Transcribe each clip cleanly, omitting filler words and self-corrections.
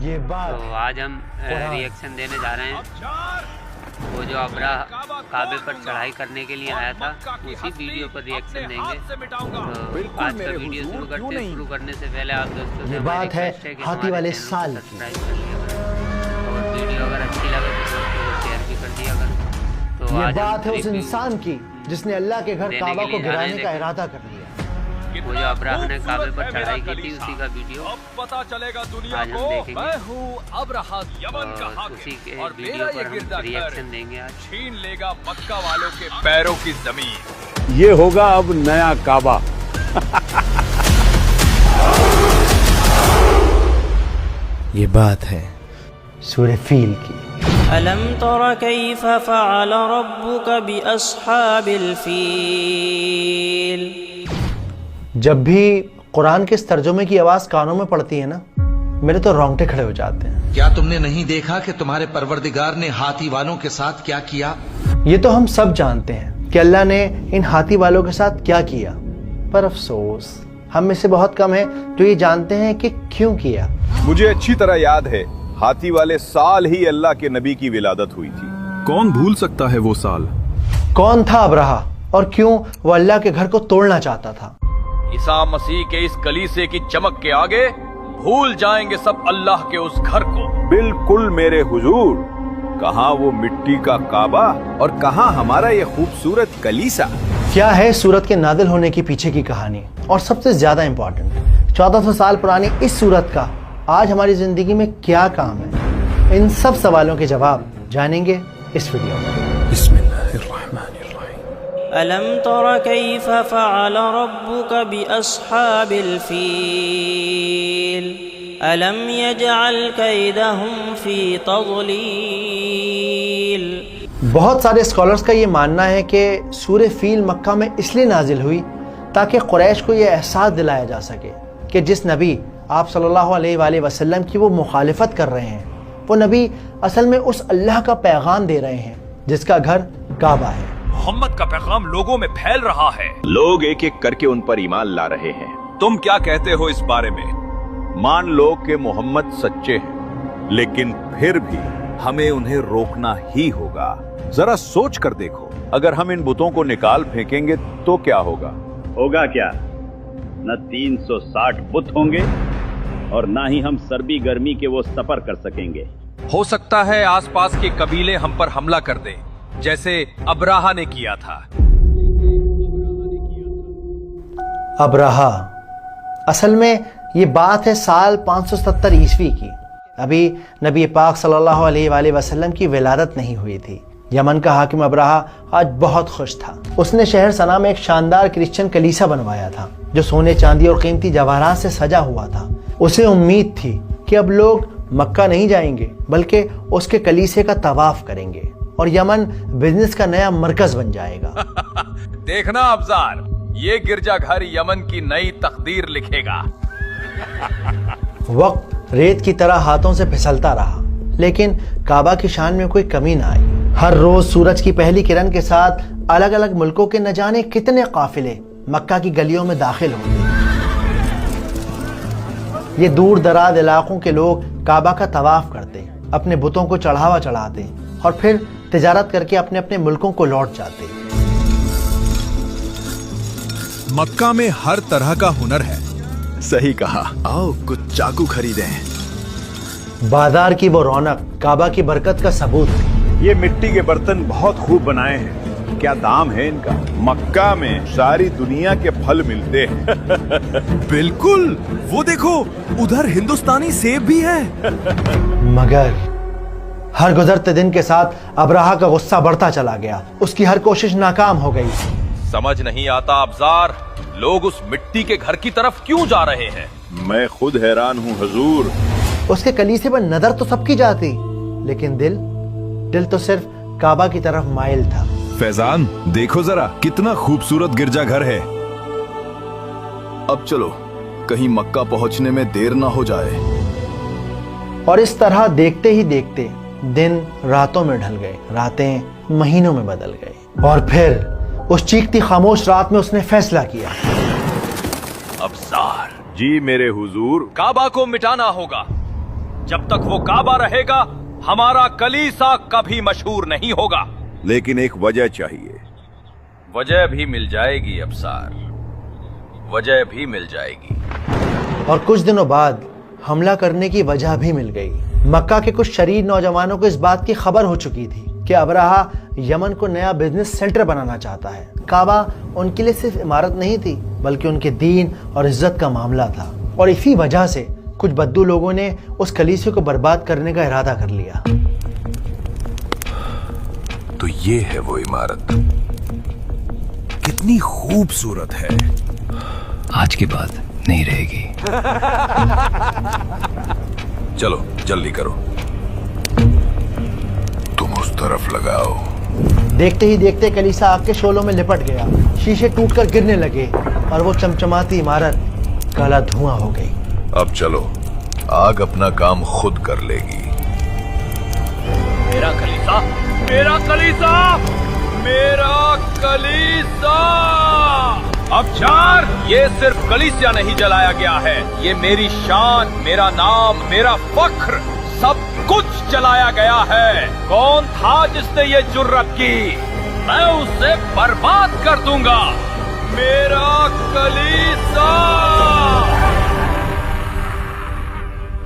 ये बात तो आज हम रिएक्शन देने जा रहे हैं। वो जो अबरा काबे पर चढ़ाई करने के लिए आया था उसी वीडियो पर रिएक्शन देंगे। तो आज का वीडियो शुरू करते हैं। शुरू करने से पहले आप दोस्तों से बात है हाथी वाले साल सब्सक्राइब कर लिया और वीडियो अगर अच्छी लगे तो दोस्तों को शेयर भी कर दिया करें। तो ये आज बात है उस इंसान की जिसने अल्लाह के घर काबा को गिराने का इरादा कर लिया। वो जो अब्राहा ने काबे पर चढ़ाई की थी उसी का वीडियो पता चलेगा दुनिया आज हम को। देखेंगे। मैं हूँ अब्राहा यमन का और उसी हाकिम के और वीडियो मेरा ये पर हम गिरजाघर रिएक्शन देंगे आज। छीन लेगा मक्का वालों के पैरों की जमीन। ये होगा अब नया काबा। ये बात है सूरह फील की। अलम तरा कैफ फ़अल रब्बुक बिअस्हाबिल फील। जब भी कुरान के इस तर्जुमे की आवाज कानों में पड़ती है ना, मेरे तो रोंगटे खड़े हो जाते हैं। क्या तुमने नहीं देखा कि तुम्हारे परवरदिगार ने हाथी वालों के साथ क्या किया? ये तो हम सब जानते हैं कि अल्लाह ने इन हाथी वालों के साथ क्या किया, पर अफसोस हम में से बहुत कम है जो ये जानते हैं कि क्यों किया। मुझे अच्छी तरह याद है, हाथी वाले साल ही अल्लाह के नबी की विलादत हुई थी। कौन भूल सकता है वो साल? कौन था अब्राहा और क्यों वो अल्लाह के घर को तोड़ना चाहता था? ईसा मसीह के इस कलीसे की चमक के आगे भूल जाएंगे सब अल्लाह के उस घर को। बिल्कुल मेरे हुजूर, कहाँ वो मिट्टी का काबा और कहाँ हमारा ये खूबसूरत कलीसा। क्या है सूरत के नादिल होने की पीछे की कहानी, और सबसे ज्यादा इंपॉर्टेंट 1400 साल पुरानी इस सूरत का आज हमारी जिंदगी में क्या काम है? इन सब सवालों के जवाब जानेंगे इस वीडियो में। अलम तरा कैफ फ़अल रब्बुक बिअस्हाबिल फील। अलम यजअल कैदहुम फी तज़लील। बहुत सारे स्कॉलर्स का ये मानना है कि सूरह फील मक्का में इसलिए नाजिल हुई ताकि कुरैश को ये एहसास दिलाया जा सके कि जिस नबी आप सल्लल्लाहु अलैहि वसल्लम की वो मुखालिफत कर रहे हैं, वो नबी असल में उस अल्लाह का पैगाम दे रहे हैं जिसका घर काबा है। मोहम्मद का पैगाम लोगों में फैल रहा है। लोग एक एक करके उन पर ईमान ला रहे हैं। तुम क्या कहते हो इस बारे में? मान लो कि मोहम्मद सच्चे हैं, लेकिन फिर भी हमें उन्हें रोकना ही होगा। जरा सोच कर देखो, अगर हम इन बुतों को निकाल फेंकेंगे तो क्या होगा? होगा क्या? न 360 बुत होंगे और ना ही हम सर्दी गर्मी के वो सफर कर सकेंगे। हो सकता है आसपास के कबीले हम पर हमला कर दें, जैसे अब्राहा ने किया था। अब्राहा असल में ये बात है साल 570 ईस्वी की। अभी नबी पाक सल्लल्लाहु अलैहि वसल्लम की विलादत नहीं हुई थी। यमन का हाकिम अब्राहा आज बहुत खुश था। उसने शहर सना में एक शानदार क्रिश्चियन कलीसा बनवाया था जो सोने चांदी और कीमती जवाहरात से सजा हुआ था। उसे उम्मीद थी कि अब लोग मक्का नहीं जाएंगे बल्कि उसके कलीसे का तवाफ करेंगे और यमन बिजनेस का नया मरकज बन जाएगा। देखना अब्जार, ये गिरजाघर यमन की नई तकदीर लिखेगा। वक्त रेत की तरह हाथों से फिसलता रहा, लेकिन काबा की शान में कोई कमी ना आई। हर रोज सूरज की पहली किरण के साथ अलग अलग मुल्कों के न जाने कितने काफिले मक्का की गलियों में दाखिल होंगे। ये दूर दराज इलाकों के लोग काबा का तवाफ करते, अपने बुतों को चढ़ावा चढ़ाते और फिर तिजारत करके अपने अपने मुल्कों को लौट जाते। मक्का में हर तरह का हुनर है। सही कहा। आओ कुछ चाकू खरीदें। बाजार की वो रौनक काबा की बरकत का सबूत है। ये मिट्टी के बर्तन बहुत खूब बनाए हैं। क्या दाम है इनका? मक्का में सारी दुनिया के फल मिलते हैं। बिल्कुल, वो देखो उधर हिंदुस्तानी सेब भी है। मगर हर गुजरते दिन के साथ अब्राहा का गुस्सा बढ़ता चला गया। उसकी हर कोशिश नाकाम हो गई। समझ नहीं आता अब्जार, लोग उस मिट्टी के घर की तरफ क्यों जा रहे हैं? मैं खुद हैरान हूँ हुजूर। उसके कलीसे पर नजर तो सबकी जाती, लेकिन दिल तो सिर्फ काबा की तरफ माइल था। फैजान देखो जरा, कितना खूबसूरत गिरजाघर है। अब चलो, कहीं मक्का पहुंचने में देर ना हो जाए। और इस तरह देखते ही देखते दिन रातों में ढल गए, रातें महीनों में बदल गए। और फिर उस चीखती खामोश रात में उसने फैसला किया। अब्जार जी मेरे हुजूर। काबा को मिटाना होगा। जब तक वो काबा रहेगा हमारा कलीसा कभी मशहूर नहीं होगा। लेकिन एक वजह चाहिए। वजह भी मिल जाएगी अबसार, वजह भी मिल जाएगी। और कुछ दिनों बाद हमला करने की वजह भी मिल गई। मक्का के कुछ शरीर नौजवानों को इस बात की खबर हो चुकी थी कि अब्राहा यमन को नया बिजनेस सेंटर बनाना चाहता है। काबा उनके लिए सिर्फ इमारत नहीं थी बल्कि उनके दीन और इज्जत का मामला था। और इसी वजह से कुछ बद्दू लोगों ने उस कलीसिया को बर्बाद करने का इरादा कर लिया। तो ये है वो इमारत, कितनी खूबसूरत है। आज के बाद नहीं रहेगी। चलो जल्दी करो, तुम उस तरफ लगाओ। देखते ही देखते कलीसिया आग के शोलों में लिपट गया। शीशे टूटकर गिरने लगे और वो चमचमाती इमारत काला धुआं हो गई। अब चलो, आग अपना काम खुद कर लेगी। मेरा कलीसा, मेरा कलीसा, मेरा कलीसा। अबशार, ये सिर्फ कलीसिया नहीं जलाया गया है, ये मेरी शान, मेरा नाम, मेरा फख्र, सब कुछ जलाया गया है। कौन था जिसने ये जुर्रत की? मैं उसे बर्बाद कर दूंगा। मेरा कलीसा।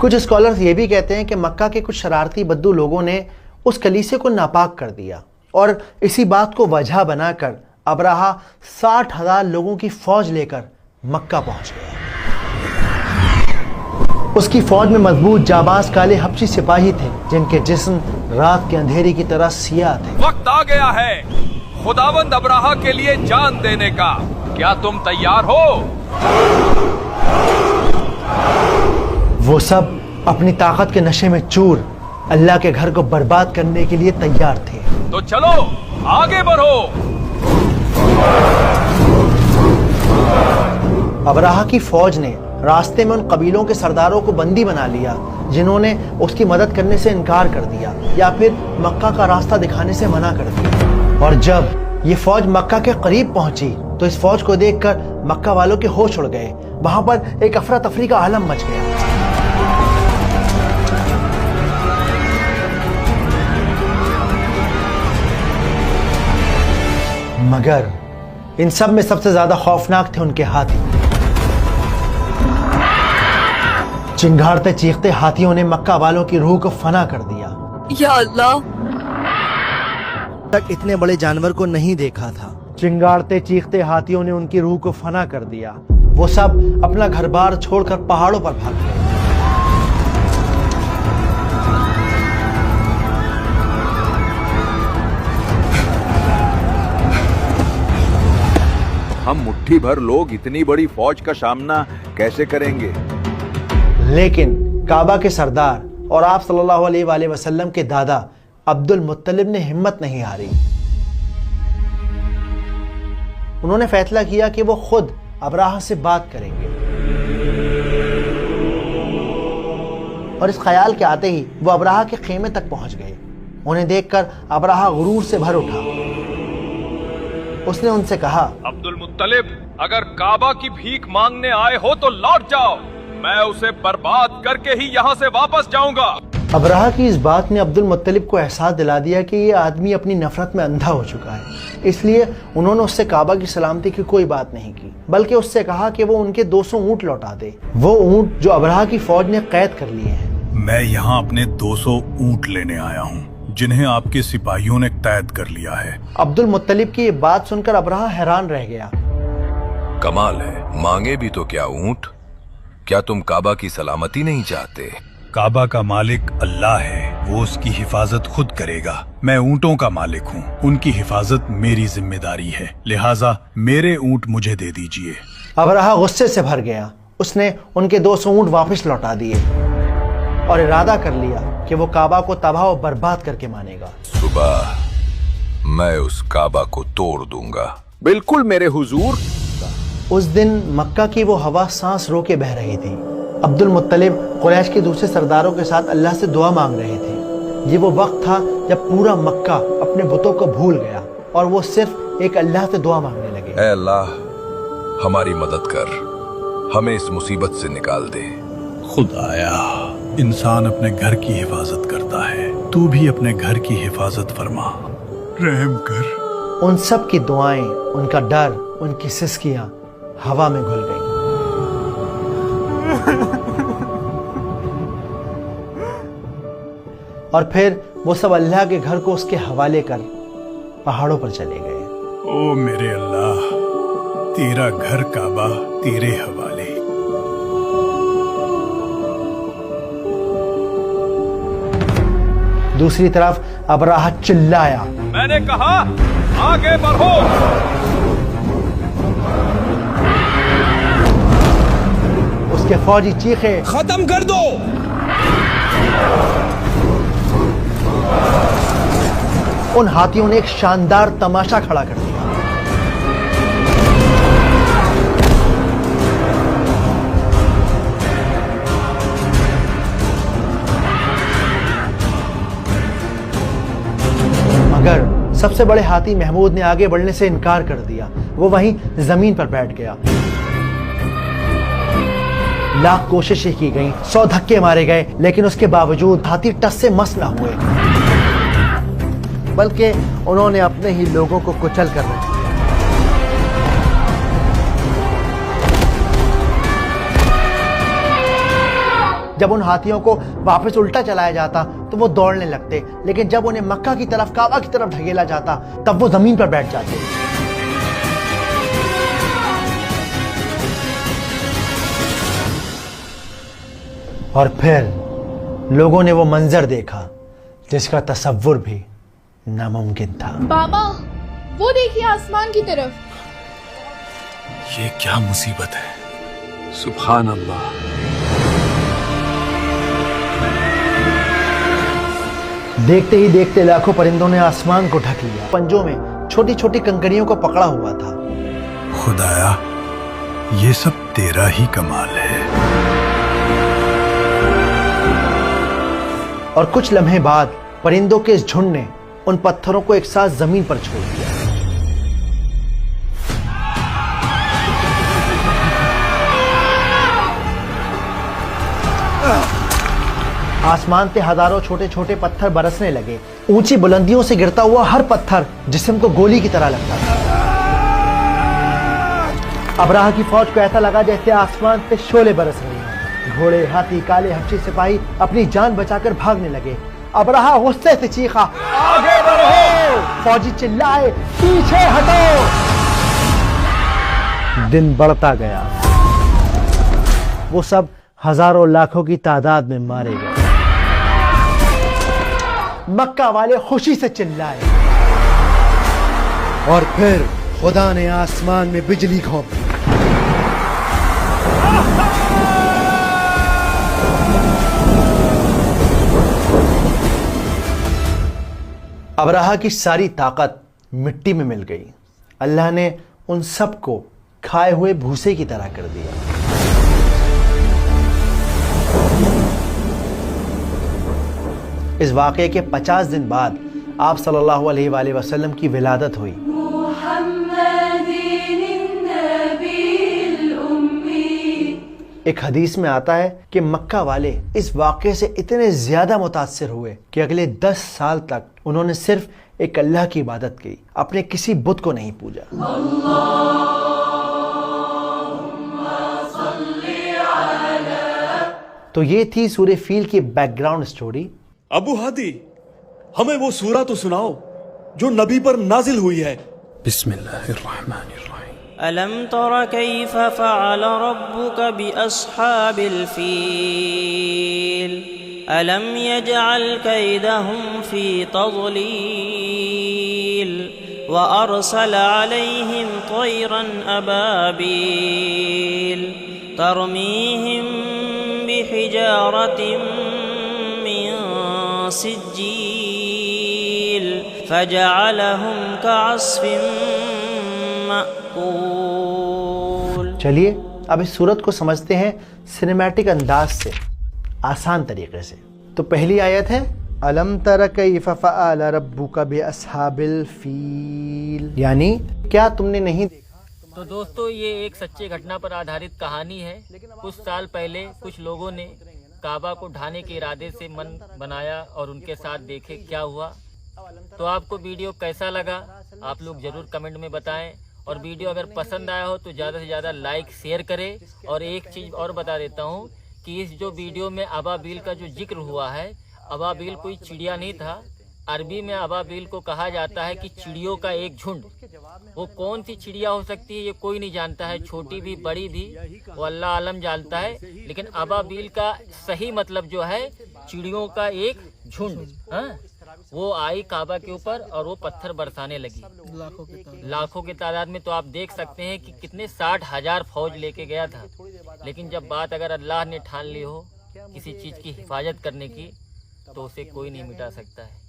कुछ स्कॉलर्स ये भी कहते हैं कि मक्का के कुछ शरारती बद्दू लोगों ने उस कलीसिया को नापाक कर दिया और इसी बात को वजह बनाकर अब्राहा 60,000 लोगों की फौज लेकर मक्का पहुंच गया। उसकी फौज में मजबूत जाबाज काले हबशी सिपाही थे जिनके जिस्म रात के अंधेरे की तरह सियाह थे। वक्त आ गया है खुदावंद अब्राहा के लिए जान देने का। क्या तुम तैयार हो? वो सब अपनी ताकत के नशे में चूर अल्लाह के घर को बर्बाद करने के लिए तैयार थे। तो चलो आगे बढ़ो। अब्राहा की फौज ने रास्ते में उन कबीलों के सरदारों को बंदी बना लिया जिन्होंने उसकी मदद करने से इनकार कर दिया या फिर मक्का का रास्ता दिखाने से मना कर दिया। और जब ये फौज मक्का के करीब पहुंची तो इस फौज को देखकर मक्का वालों के होश उड़ गए। वहां पर एक अफरा तफरी का आलम मच गया। मगर इन सब में सबसे ज्यादा खौफनाक थे उनके हाथी। चिंगारते चीखते हाथियों ने मक्का वालों की रूह को फना कर दिया। या अल्लाह, तक इतने बड़े जानवर को नहीं देखा था। चिंगारते चीखते हाथियों ने उनकी रूह को फना कर दिया। वो सब अपना घर बार छोड़कर पहाड़ों पर भाग गए। हम मुट्ठी भर लोग इतनी बड़ी फौज का सामना कैसे करेंगे? लेकिन काबा के सरदार और आप सल्लल्लाहु अलैहि वसल्लम के दादा अब्दुल मुत्तलिब ने हिम्मत नहीं हारी। उन्होंने फैसला किया कि वो खुद अब्राहा से बात करेंगे और इस ख्याल के आते ही वो अब्राहा के खेमे तक पहुंच गए। उन्हें देखकर अब्राहा गुरूर से भर उठा। उसने उनसे कहा, अब्दुल मुत्तलिब, अगर काबा की भीख मांगने आए हो तो लौट जाओ, मैं उसे बर्बाद करके ही यहाँ से वापस जाऊंगा। अब्राहा की इस बात ने अब्दुल मुत्तलिब को एहसास दिला दिया कि ये आदमी अपनी नफरत में अंधा हो चुका है। इसलिए उन्होंने उससे काबा की सलामती की कोई बात नहीं की, बल्कि उससे कहा कि वो उनके 200 ऊंट लौटा दे, वो ऊंट जो अब्राहा की फौज ने कैद कर लिए हैं। मैं यहाँ अपने 200 ऊंट लेने आया हूँ जिन्हें आपके सिपाहियों ने कैद कर लिया है। अब्दुल मुत्तलिब की ये बात सुनकर अब्राहा हैरान रह गया। कमाल है, मांगे भी तो क्या ऊंट? क्या तुम काबा की सलामती नहीं चाहते? काबा का मालिक अल्लाह है, वो उसकी हिफाजत खुद करेगा। मैं ऊंटों का मालिक हूँ, उनकी हिफाजत मेरी जिम्मेदारी है, लिहाजा मेरे ऊंट मुझे दे दीजिए। अब्राहा गुस्से से भर गया। उसने उनके 200 ऊंट वापस लौटा दिए और इरादा कर लिया कि वो काबा को तबाह और बर्बाद करके मानेगा। सुबह मैं उस काबा को तोड़ दूंगा। बिल्कुल मेरे हुजूर। उस दिन मक्का की वो हवा सांस रोके बह रही थी। अब्दुल मुत्तलिब कुरैश के दूसरे सरदारों के साथ अल्लाह से दुआ मांग रहे थे। ये वो वक्त था जब पूरा मक्का अपने बुतों को भूल गया और वो सिर्फ एक अल्लाह से दुआ मांगने लगे। ऐ अल्लाह, हमारी मदद कर, हमें इस मुसीबत से निकाल दे। खुदाया इंसान अपने घर की हिफाजत करता है, तू भी अपने घर की हिफाजत फरमा, रहम कर। उन सब की दुआएं, उनका डर, उनकी सिसकियां हवा में घुल गईं। और फिर वो सब अल्लाह के घर को उसके हवाले कर पहाड़ों पर चले गए। ओ मेरे अल्लाह, तेरा घर काबा तेरे हवाले। दूसरी तरफ अबराहा चिल्लाया, मैंने कहा आगे बढ़ो। उसके फौजी चीखे, खत्म कर दो। उन हाथियों ने एक शानदार तमाशा खड़ा कर दिया। मगर सबसे बड़े हाथी महमूद ने आगे बढ़ने से इनकार कर दिया। वो वहीं जमीन पर बैठ गया। लाख कोशिशें की गईं, 100 धक्के मारे गए, लेकिन उसके बावजूद हाथी टस से मस ना हुए, बल्कि उन्होंने अपने ही लोगों को कुचल कर रख दिया। जब उन हाथियों को वापस उल्टा चलाया जाता तो वो दौड़ने लगते, लेकिन जब उन्हें मक्का की तरफ, काबा की तरफ ढकेला जाता तब वो जमीन पर बैठ जाते। और फिर लोगों ने वो मंजर देखा जिसका तसव्वुर भी नामुमकिन था। बाबा, वो देखिए आसमान की तरफ। ये क्या मुसीबत है। सुभान अल्लाह। देखते ही देखते लाखों परिंदों ने आसमान को ढक लिया। पंजों में छोटी छोटी कंकड़ियों को पकड़ा हुआ था। खुदाया, ये सब तेरा ही कमाल है। और कुछ लम्हे बाद परिंदों के इस झुंड ने उन पत्थरों को एक साथ जमीन पर छोड़ दिया। आसमान से हजारों छोटे छोटे पत्थर बरसने लगे। ऊंची बुलंदियों से गिरता हुआ हर पत्थर जिस्म को गोली की तरह लगता था। अबराहा की फौज को ऐसा लगा जैसे आसमान से शोले बरस रहे हैं। घोड़े, हाथी, काले हबशी सिपाही अपनी जान बचाकर भागने लगे। अबराहा गुस्से से चीखा, आगे बढ़ो! फौजी चिल्लाए, पीछे हटो! दिन बढ़ता गया। वो सब हजारों लाखों की तादाद में मारे गए। मक्का वाले खुशी से चिल्लाए। और फिर खुदा ने आसमान में बिजली घोंप दी। अबराहा की सारी ताकत मिट्टी में मिल गई। अल्लाह ने उन सब को खाए हुए भूसे की तरह कर दिया। इस वाक़े के 50 दिन बाद आप सल्लल्लाहु अलैहि वसल्लम की विलादत हुई। एक हदीस में आता है कि मक्का वाले इस वाक़े से इतने ज्यादा मुतासिर हुए कि अगले 10 साल तक उन्होंने सिर्फ एक अल्लाह की इबादत की, अपने किसी बुत को नहीं पूजा। तो ये थी सूरह फील की बैकग्राउंड स्टोरी। अबू हादी, हमें वो सूरा तो सुनाओ जो नबी पर नाजिल हुई है। बिस्मिल्लाहिर्रहमानिर्रहीम। अलम तरा कैफ फ़अल रब्बुक बिअस्हाबिल फील अलम यजअल कैदहुम फी तज़लील व अरसल अलैहिम तयरन अबाबील तरमीहिम बिहिजारतिन मिन सिज्जील फजअलहुम कअस्फिन माकूल। चलिए अब इस सूरत को समझते हैं सिनेमैटिक अंदाज से, आसान तरीके से। तो पहली आयत है अलम तरा कैफ फ़अल रब्बुका बिअस्हाबिल फील, यानी क्या तुमने नहीं देखा। तो दोस्तों, ये एक सच्ची घटना पर आधारित कहानी है। कुछ साल पहले कुछ लोगों ने काबा को ढाने के इरादे से मन बनाया और उनके साथ देखे क्या हुआ। तो आपको वीडियो कैसा लगा आप लोग जरूर कमेंट में बताएं, और वीडियो अगर पसंद आया हो तो ज़्यादा से ज़्यादा लाइक शेयर करें। और एक चीज़ और बता देता हूँ कि इस जो वीडियो में अबाबील का जो जिक्र हुआ है, अबाबील कोई चिड़िया नहीं था। अरबी में अबाबील को कहा जाता है कि चिड़ियों का एक झुंड। वो कौन सी चिड़िया हो सकती है ये कोई नहीं जानता है, छोटी भी बड़ी भी, वो अल्लाह आलम जानता है। लेकिन अबाबील का सही मतलब जो है चिड़ियों का एक झुंड। हाँ, वो आई काबा के ऊपर और वो पत्थर बरसाने लगी लाखों की तादाद में। तो आप देख सकते हैं कि कितने 60,000 फौज लेके गया था। लेकिन जब बात अगर अल्लाह ने ठान ली हो किसी चीज़ की हिफाजत करने की तो उसे कोई नहीं मिटा सकता है।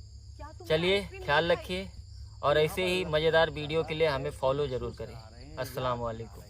चलिए ख्याल रखिए और ऐसे ही मज़ेदार वीडियो के लिए हमें फॉलो ज़रूर करें। अस्सलाम वालेकुम।